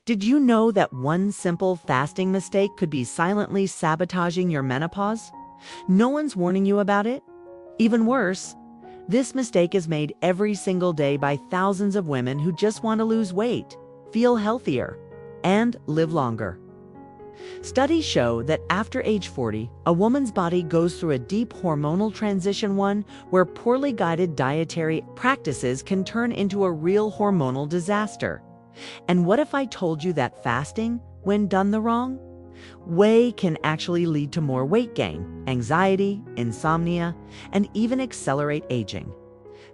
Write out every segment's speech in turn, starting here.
Did you know that one simple fasting mistake could be silently sabotaging your menopause? No one's warning you about it? Even worse, this mistake is made every single day by thousands of women who just want to lose weight, feel healthier, and live longer. Studies show that after age 40, a woman's body goes through a deep hormonal transition, one where poorly guided dietary practices can turn into a real hormonal disaster. And what if I told you that fasting, when done the wrong way, can actually lead to more weight gain, anxiety, insomnia, and even accelerate aging?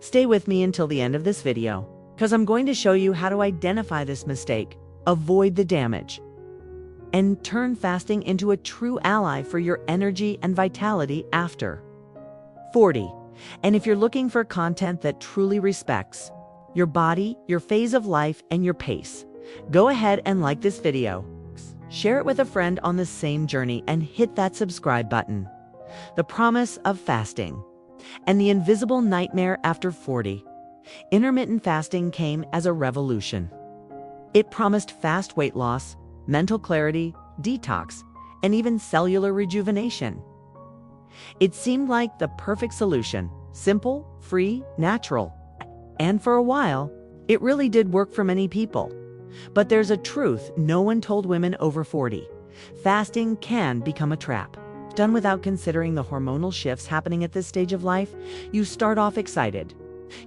Stay with me until the end of this video, because I'm going to show you how to identify this mistake, avoid the damage, and turn fasting into a true ally for your energy and vitality after 40. And if you're looking for content that truly respects your body, your phase of life, and your pace, go ahead and like this video, share it with a friend on the same journey, and hit that subscribe button. The promise of fasting and the invisible nightmare after 40. Intermittent fasting came as a revolution. It promised fast weight loss, mental clarity, detox, and even cellular rejuvenation. It seemed like the perfect solution: simple, free, natural. And for a while, it really did work for many people. But there's a truth no one told women over 40. Fasting can become a trap. Done without considering the hormonal shifts happening at this stage of life, you start off excited.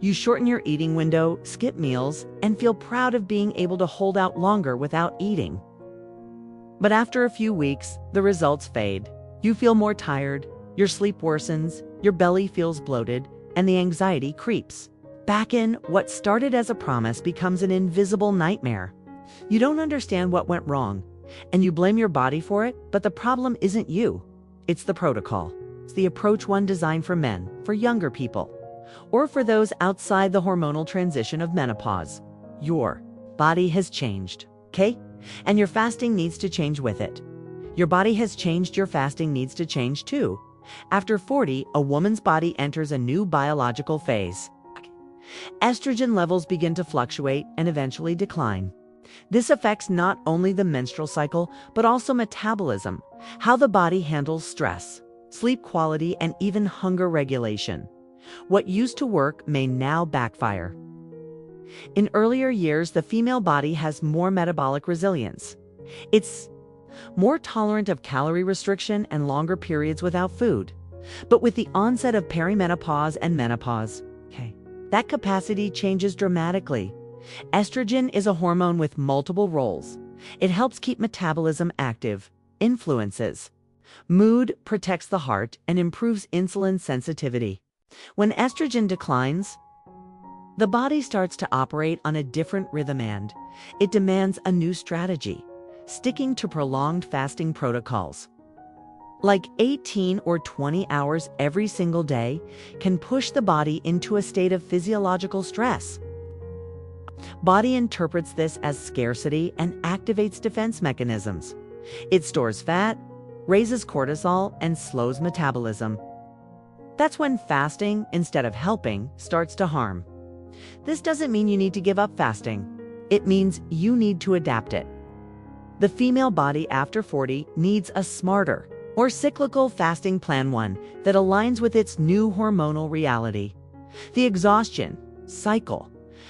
You shorten your eating window, skip meals, and feel proud of being able to hold out longer without eating. But after a few weeks, the results fade. You feel more tired, your sleep worsens, your belly feels bloated, and the anxiety creeps back in. What started as a promise becomes an invisible nightmare. You don't understand what went wrong, and you blame your body for it, but the problem isn't you. It's the protocol. It's the approach, one designed for men, for younger people, or for those outside the hormonal transition of menopause. Your body has changed, okay? And your fasting needs to change with it. Your body has changed, your fasting needs to change too. After 40, a woman's body enters a new biological phase. Estrogen levels begin to fluctuate and eventually decline. This affects not only the menstrual cycle, but also metabolism, how the body handles stress, sleep quality, and even hunger regulation. What used to work may now backfire. In earlier years, the female body has more metabolic resilience. It's more tolerant of calorie restriction and longer periods without food. But with the onset of perimenopause and menopause, that capacity changes dramatically. Estrogen is a hormone with multiple roles. It helps keep metabolism active, influences mood, protects the heart, and improves insulin sensitivity. When estrogen declines, the body starts to operate on a different rhythm, and it demands a new strategy: sticking to prolonged fasting protocols. Like 18 or 20 hours every single day can push the body into a state of physiological stress. Body interprets this as scarcity and activates defense mechanisms. It stores fat, raises cortisol, and slows metabolism. That's when fasting, instead of helping, starts to harm. This doesn't mean you need to give up fasting. It means you need to adapt it. The female body after 40 needs a smarter, or cyclical fasting plan, one that aligns with its new hormonal reality. The exhaustion cycle: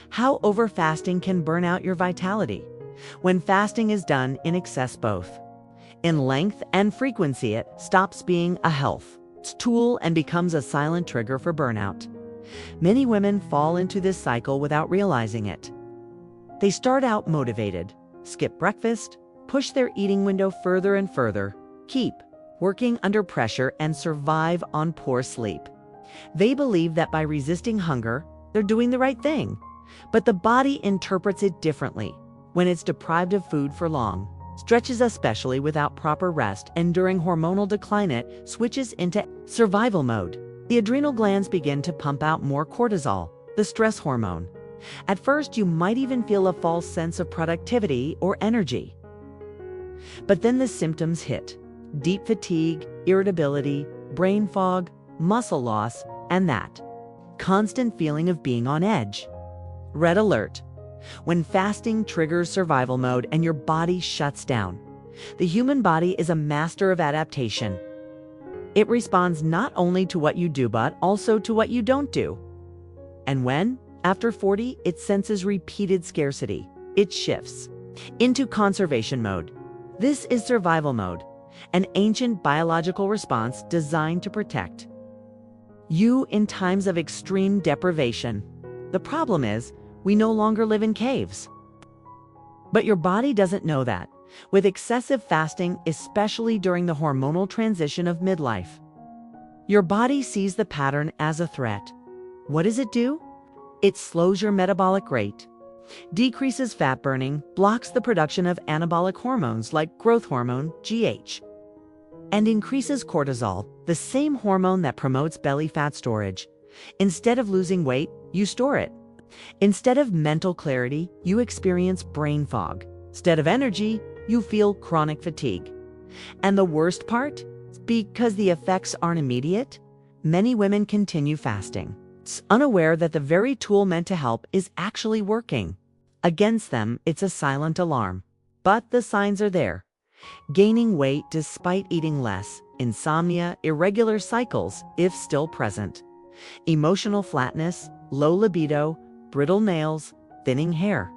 how overfasting can burn out your vitality. When fasting is done in excess, both in length and frequency, it stops being a health tool and becomes a silent trigger for burnout. Many women fall into this cycle without realizing it. They start out motivated, skip breakfast, push their eating window further and further, keep working under pressure, and survive on poor sleep. They believe that by resisting hunger, they're doing the right thing. But the body interprets it differently. When it's deprived of food for long stretches, especially without proper rest, and during hormonal decline, it switches into survival mode. The adrenal glands begin to pump out more cortisol, the stress hormone. At first, you might even feel a false sense of productivity or energy. But then the symptoms hit: deep fatigue, irritability, brain fog, muscle loss, and that constant feeling of being on edge. Red alert. When fasting triggers survival mode and your body shuts down, the human body is a master of adaptation. It responds not only to what you do, but also to what you don't do. And when, after 40, it senses repeated scarcity, it shifts into conservation mode. This is survival mode, an ancient biological response designed to protect you in times of extreme deprivation. The problem is, we no longer live in caves. But your body doesn't know that. With excessive fasting, especially during the hormonal transition of midlife, your body sees the pattern as a threat. What does it do? It slows your metabolic rate, decreases fat burning, blocks the production of anabolic hormones like growth hormone, GH, and increases cortisol, the same hormone that promotes belly fat storage. Instead of losing weight, you store it. Instead of mental clarity, you experience brain fog. Instead of energy, you feel chronic fatigue. And the worst part? Because the effects aren't immediate, many women continue fasting, unaware that the very tool meant to help is actually working against them. It's a silent alarm. But the signs are there. Gaining weight despite eating less, insomnia, irregular cycles, if still present, emotional flatness, low libido, brittle nails, thinning hair.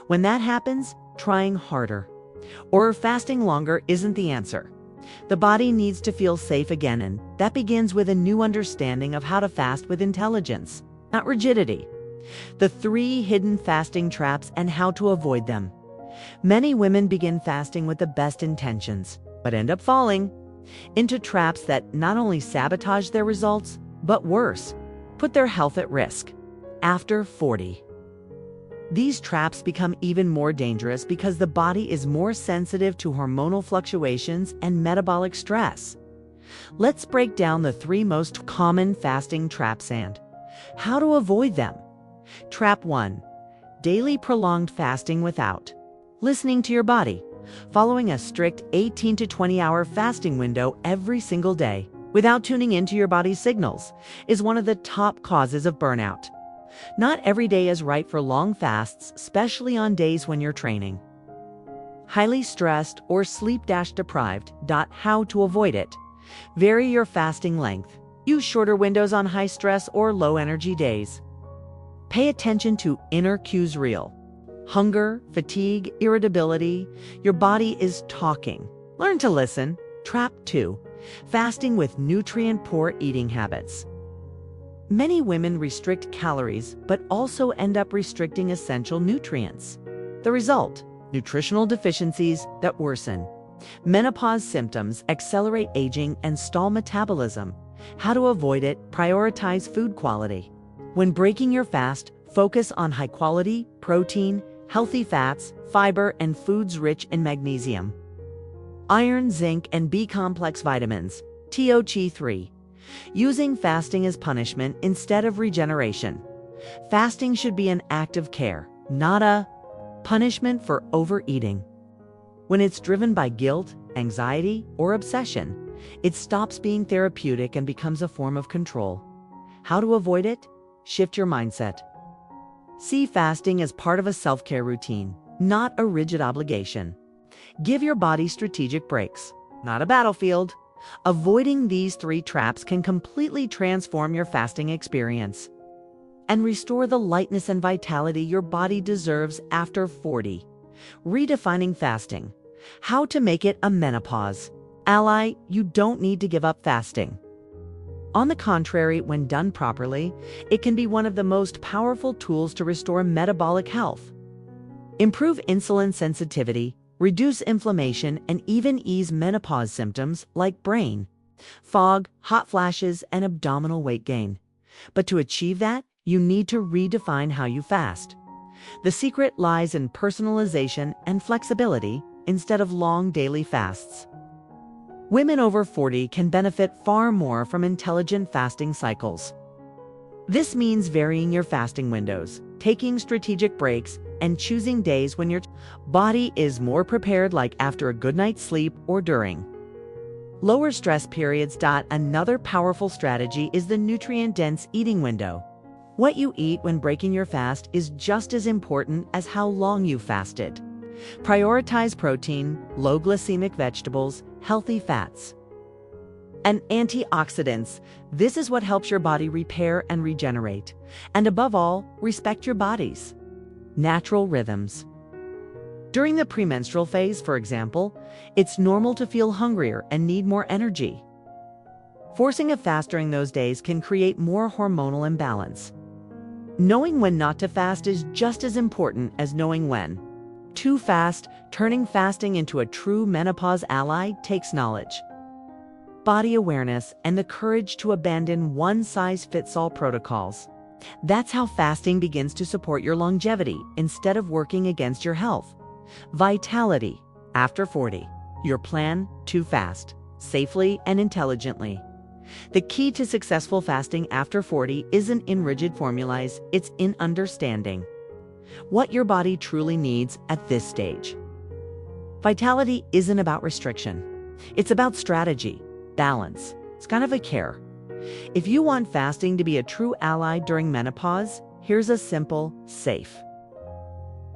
When that happens, trying harder or fasting longer isn't the answer. The body needs to feel safe again, and that begins with a new understanding of how to fast with intelligence, not rigidity. The 3 hidden fasting traps and how to avoid them. Many women begin fasting with the best intentions, but end up falling into traps that not only sabotage their results, but worse, put their health at risk. After 40, these traps become even more dangerous because the body is more sensitive to hormonal fluctuations and metabolic stress. Let's break down the 3 most common fasting traps and how to avoid them. Trap 1. Daily prolonged fasting without listening to your body. Following a strict 18 to 20-hour fasting window every single day without tuning into your body's signals is one of the top causes of burnout. Not every day is right for long fasts, especially on days when you're training, highly stressed, or sleep-deprived. How to avoid it? Vary your fasting length. Use shorter windows on high stress or low energy days. Pay attention to inner cues: real hunger, fatigue, irritability. Your body is talking. Learn to listen. Trap 2. Fasting with nutrient-poor eating habits. Many women restrict calories, but also end up restricting essential nutrients. The result? Nutritional deficiencies that worsen menopause symptoms, accelerate aging, and stall metabolism. How to avoid it? Prioritize food quality. When breaking your fast, focus on high-quality protein, healthy fats, fiber, and foods rich in magnesium, iron, zinc, and B-complex vitamins. TOC 3. Using fasting as punishment instead of regeneration. Fasting should be an act of care, not a punishment for overeating. When it's driven by guilt, anxiety, or obsession, it stops being therapeutic and becomes a form of control. How to avoid it? Shift your mindset. See fasting as part of a self-care routine, not a rigid obligation. Give your body strategic breaks, not a battlefield. Avoiding these 3 traps can completely transform your fasting experience and restore the lightness and vitality your body deserves after 40. Redefining fasting. How to make it a menopause ally. You don't need to give up fasting. On the contrary, when done properly, it can be one of the most powerful tools to restore metabolic health, improve insulin sensitivity, reduce inflammation, and even ease menopause symptoms like brain fog, hot flashes, and abdominal weight gain. But to achieve that, you need to redefine how you fast. The secret lies in personalization and flexibility instead of long daily fasts. Women over 40 can benefit far more from intelligent fasting cycles. This means varying your fasting windows, taking strategic breaks, and choosing days when your body is more prepared, like after a good night's sleep or during lower stress periods. Another powerful strategy is the nutrient-dense eating window. What you eat when breaking your fast is just as important as how long you fasted. Prioritize protein, low glycemic vegetables, healthy fats, and antioxidants. This is what helps your body repair and regenerate. And above all, respect your body's natural rhythms. During the premenstrual phase, for example, it's normal to feel hungrier and need more energy. Forcing a fast during those days can create more hormonal imbalance. Knowing when not to fast is just as important as knowing when to fast. Turning fasting into a true menopause ally takes knowledge, body awareness, and the courage to abandon one-size-fits-all protocols. That's how fasting begins to support your longevity instead of working against your health. Vitality after 40. Your plan to fast safely and intelligently. The key to successful fasting after 40 isn't in rigid formulas, it's in understanding what your body truly needs at this stage. Vitality isn't about restriction. It's about strategy, balance. It's kind of a care. If you want fasting to be a true ally during menopause, here's a simple, safe,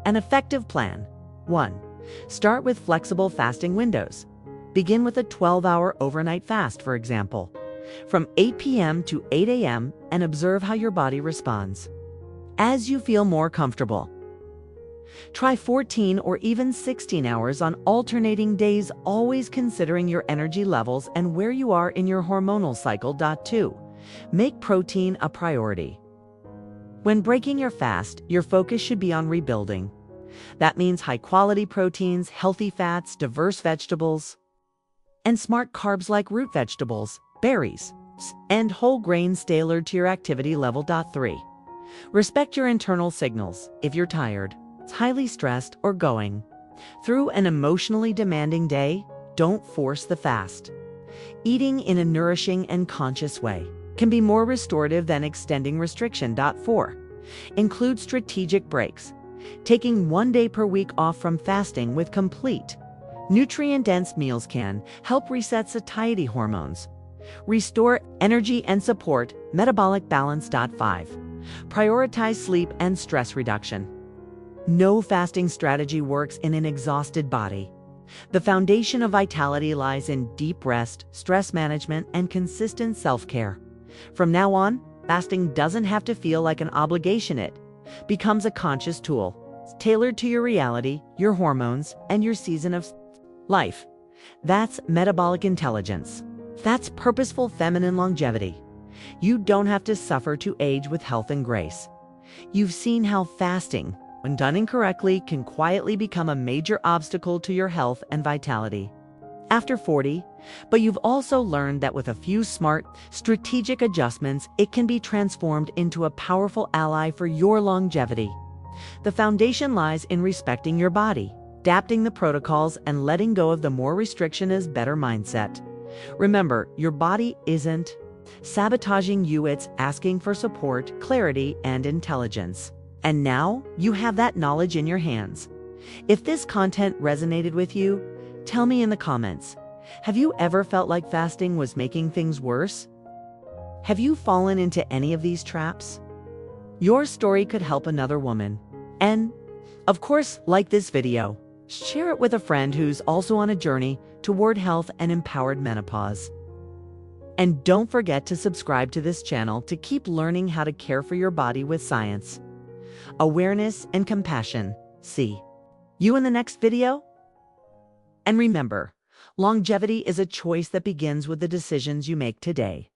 and effective plan. 1. Start with flexible fasting windows. Begin with a 12-hour overnight fast, for example, from 8 p.m. to 8 a.m., and observe how your body responds. As you feel more comfortable, try 14 or even 16 hours on alternating days, always considering your energy levels and where you are in your hormonal cycle. 2. Make protein a priority. When breaking your fast, your focus should be on rebuilding. That means high-quality proteins, healthy fats, diverse vegetables, and smart carbs like root vegetables, berries, and whole grains tailored to your activity level. 3. Respect your internal signals. If you're tired, highly stressed, or going through an emotionally demanding day, don't force the fast. Eating in a nourishing and conscious way can be more restorative than extending restriction. 4. Include strategic breaks. Taking 1 day per week off from fasting with complete, nutrient-dense meals can help reset satiety hormones, restore energy, and support metabolic balance. 5. Prioritize sleep and stress reduction. No fasting strategy works in an exhausted body. The foundation of vitality lies in deep rest, stress management, and consistent self-care. From now on, fasting doesn't have to feel like an obligation. It becomes a conscious tool, tailored to your reality, your hormones, and your season of life. That's metabolic intelligence. That's purposeful feminine longevity. You don't have to suffer to age with health and grace. You've seen how fasting, when done incorrectly, can quietly become a major obstacle to your health and vitality after 40, but you've also learned that with a few smart, strategic adjustments, it can be transformed into a powerful ally for your longevity. The foundation lies in respecting your body, adapting the protocols, and letting go of the more restriction is better mindset. Remember, your body isn't sabotaging you, it's asking for support, clarity, and intelligence. And now you have that knowledge in your hands. If this content resonated with you, tell me in the comments. Have you ever felt like fasting was making things worse? Have you fallen into any of these traps? Your story could help another woman. And, of course, like this video, share it with a friend who's also on a journey toward health and empowered menopause. And don't forget to subscribe to this channel to keep learning how to care for your body with science, awareness, and compassion. See you in the next video. And remember, longevity is a choice that begins with the decisions you make today.